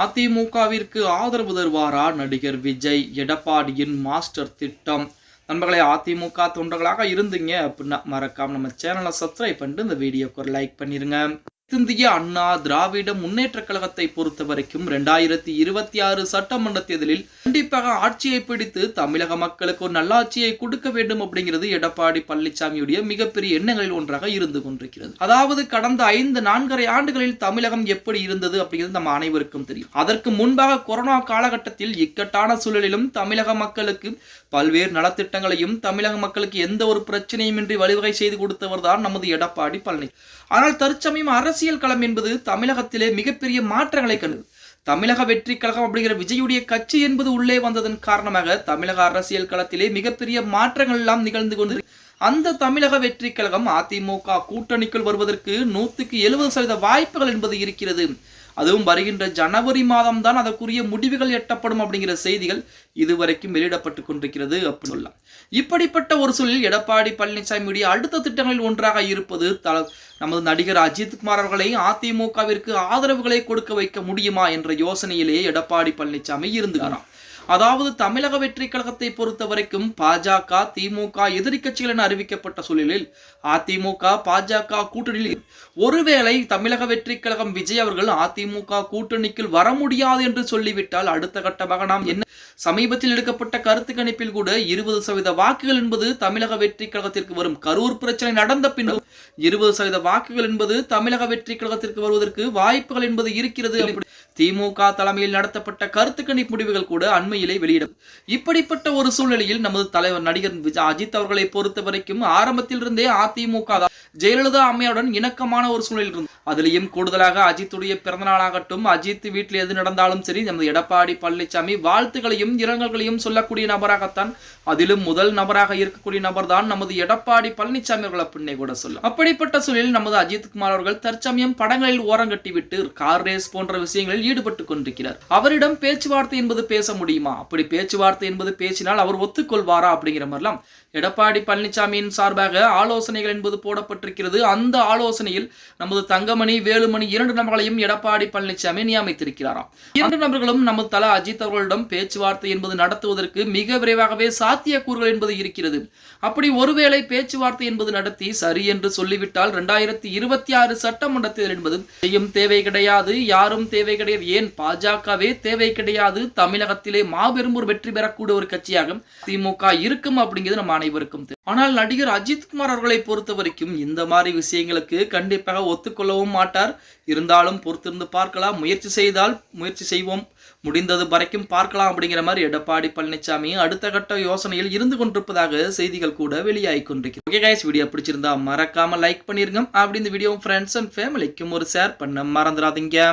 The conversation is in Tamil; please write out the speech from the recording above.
அதிமுகவிற்கு ஆதரவு தருவாரா நடிகர் விஜய்? எடப்பாடியின் மாஸ்டர் திட்டம். நண்பர்களே, அதிமுக தொண்டர்களாக இருந்தீங்க அப்படின்னா மறக்காம நம்ம சேனலை சப்ஸ்கிரைப் பண்ணிட்டு இந்த வீடியோக்கு ஒரு லைக் பண்ணிருங்க. இந்திய அண்ணா திராவிட முன்னேற்ற கழகத்தை பொறுத்த வரைக்கும் 2026 சட்டமன்ற தேர்தலில் கண்டிப்பாக ஆட்சியை பிடித்து தமிழக மக்களுக்கு ஒரு நல்லாட்சியை கொடுக்க வேண்டும் அப்படிங்கிறது எடப்பாடி பழனிசாமியுடைய மிகப்பெரிய எண்ணங்களில் ஒன்றாக இருந்து கொண்டிருக்கிறது. அதாவது கடந்த 4.5 ஆண்டுகளில் தமிழகம் எப்படி இருந்தது அப்படிங்கிறது நம்ம அனைவருக்கும் தெரியும். அதற்கு முன்பாக கொரோனா காலகட்டத்தில் இக்கட்டான சூழலிலும் தமிழக மக்களுக்கு பல்வேறு நலத்திட்டங்களையும் தமிழக மக்களுக்கு எந்த ஒரு பிரச்சனையும் இன்றி வழிவகை செய்து கொடுத்தவர் தான் நமது எடப்பாடி பழனிசாமி. ஆனால் தற்சமயம் அரசியல் களம் என்பது தமிழகத்திலே மிகப்பெரிய மாற்றங்களை கண்டது. தமிழக வெற்றி கழகம் அப்படிங்கிற விஜயுடைய கட்சி என்பது உள்ளே வந்ததன் காரணமாக தமிழக அரசியல் களத்திலே மிகப்பெரிய மாற்றங்கள் எல்லாம் நிகழ்ந்து கொண்டு அந்த தமிழக வெற்றி கழகம் அதிமுக கூட்டணிக்குள் வருவதற்கு 170% வாய்ப்புகள் என்பது இருக்கிறது. அதுவும் வருகின்ற ஜனவரி மாதம் தான் அதற்குரிய முடிவுகள் எட்டப்படும் அப்படிங்கிற செய்திகள் இதுவரைக்கும் வெளியிடப்பட்டு கொண்டிருக்கிறது அப்படின்னு சொல்லலாம். இப்படிப்பட்ட ஒரு சூழலில் எடப்பாடி பழனிசாமியுடைய அடுத்த திட்டங்களில் ஒன்றாக இருப்பது நமது நடிகர் அஜித்குமார் அவர்களை அதிமுகவிற்கு ஆதரவுகளை கொடுக்க வைக்க முடியுமா என்ற யோசனையிலேயே எடப்பாடி பழனிசாமி இருந்தாராம். அதாவது தமிழக வெற்றி கழகத்தை பொறுத்த வரைக்கும் பாஜக, திமுக எதிரி கட்சிகள் என அறிவிக்கப்பட்ட சூழலில் அதிமுக பாஜக கூட்டணியில் ஒருவேளை தமிழக வெற்றி கழகம் விஜய் அவர்கள் அதிமுக கூட்டணிக்குள் வர முடியாது என்று சொல்லிவிட்டால் அடுத்த கட்டமாக நாம் என்ன சமீபத்தில் எடுக்கப்பட்ட கருத்து கணிப்பில் கூட 20% வாக்குகள் என்பது தமிழக வெற்றி கழகத்திற்கு வரும். கரூர் பிரச்சனை நடந்த பின்னர் 20% வாக்குகள் என்பது தமிழக வெற்றி கழகத்திற்கு வருவதற்கு வாய்ப்புகள் என்பது இருக்கிறது. திமுக தலைமையில் நடத்தப்பட்ட கருத்து கணிப்பு முடிவுகள் கூட அண்மையிலே வெளியிடும். இப்படிப்பட்ட ஒரு சூழ்நிலையில் நமது தலைவர் நடிகர் அஜித் அவர்களை பொறுத்த வரைக்கும் ஆரம்பத்தில் இருந்தே அதிமுக ஜெயலலிதா அம்மையுடன் இணக்கமான ஒரு சூழ்நிலை இருந்தது. அதிலையும் கூடுதலாக அஜித்துடைய பிறந்த நாளாகட்டும், அஜித் வீட்டில் எது நடந்தாலும் சரி, நமது எடப்பாடி பழனிசாமி வாழ்த்துக்களையும் இரங்கல்களையும் சொல்லக்கூடிய நபராகத்தான், அதிலும் முதல் நபராக இருக்கக்கூடிய நபர் தான் நமது எடப்பாடி பழனிசாமி அவர்கள் அப்படின்னே கூட சொல்லும். அப்படிப்பட்ட சூழலில் நமது அஜித்குமார் அவர்கள் தற்சமயம் படங்களில் ஓரங்கட்டிவிட்டு கார் ரேஸ் போன்ற விஷயங்களில் ஈடுபட்டு கொண்டிருக்கிறார். அவரிடம் பேச்சுவார்த்தை என்பது பேச முடியுமா? அப்படி பேச்சுவார்த்தை என்பது பேசினால் அவர் ஒத்துக்கொள்வாரா அப்படிங்கிற மாதிரிலாம் எடப்பாடி பழனிசாமியின் சார்பாக ஆலோசனைகள் என்பது போடப்பட்டிருக்கிறது. அந்த ஆலோசனையில் நமது தங்கமணி, வேலுமணி 2 நபர்களையும் எடப்பாடி பழனிசாமி நியமித்திருக்கிறாராம். 2 நபர்களும் நமது தல அஜித் அவர்களிடம் பேச்சுவார்த்தை என்பது நடத்துவதற்கு மிக விரைவாகவே சாத்தியக்கூறுகள் என்பது இருக்கிறது. அப்படி ஒருவேளை பேச்சுவார்த்தை என்பது நடத்தி சரி என்று சொல்லிவிட்டால் 2026 சட்டமன்ற தேர்தல் என்பது செய்யும் தேவை கிடையாது, யாரும் தேவை கிடையாது, ஏன் பாஜகவே தேவை கிடையாது. தமிழகத்திலே மாபெரும் ஒரு வெற்றி பெறக்கூடிய ஒரு கட்சியாக திமுக இருக்கும் அப்படிங்கிறது நம்ம அனைவருக்கும் தெரியும். ஆனால் நடிகர் அஜித்குமார் அவர்களை பொறுத்த வரைக்கும் இந்த மாதிரி விஷயங்களுக்கு கண்டிப்பாக ஒத்துக்கொள்ளவும் மாட்டார். இருந்தாலும் பொறுத்திருந்து பார்க்கலாம், முயற்சி செய்வோம், முடிந்தது வரைக்கும் பார்க்கலாம் அப்படிங்கிற மாதிரி எடப்பாடி பழனிசாமி அடுத்த கட்ட யோசனையில் இருந்து கொண்டிருப்பதாக செய்திகள் கூட வெளியாகி கொண்டிருக்கிறது. ஓகே கைஸ், வீடியோ பிடிச்சிருந்தா மறக்காம லைக் பண்ணிருங்க. அப்படி இந்த வீடியோ ஃப்ரெண்ட்ஸ் அண்ட் ஃபேமிலிக்கும் ஒரு ஷேர் பண்ண மறந்துடாதீங்க.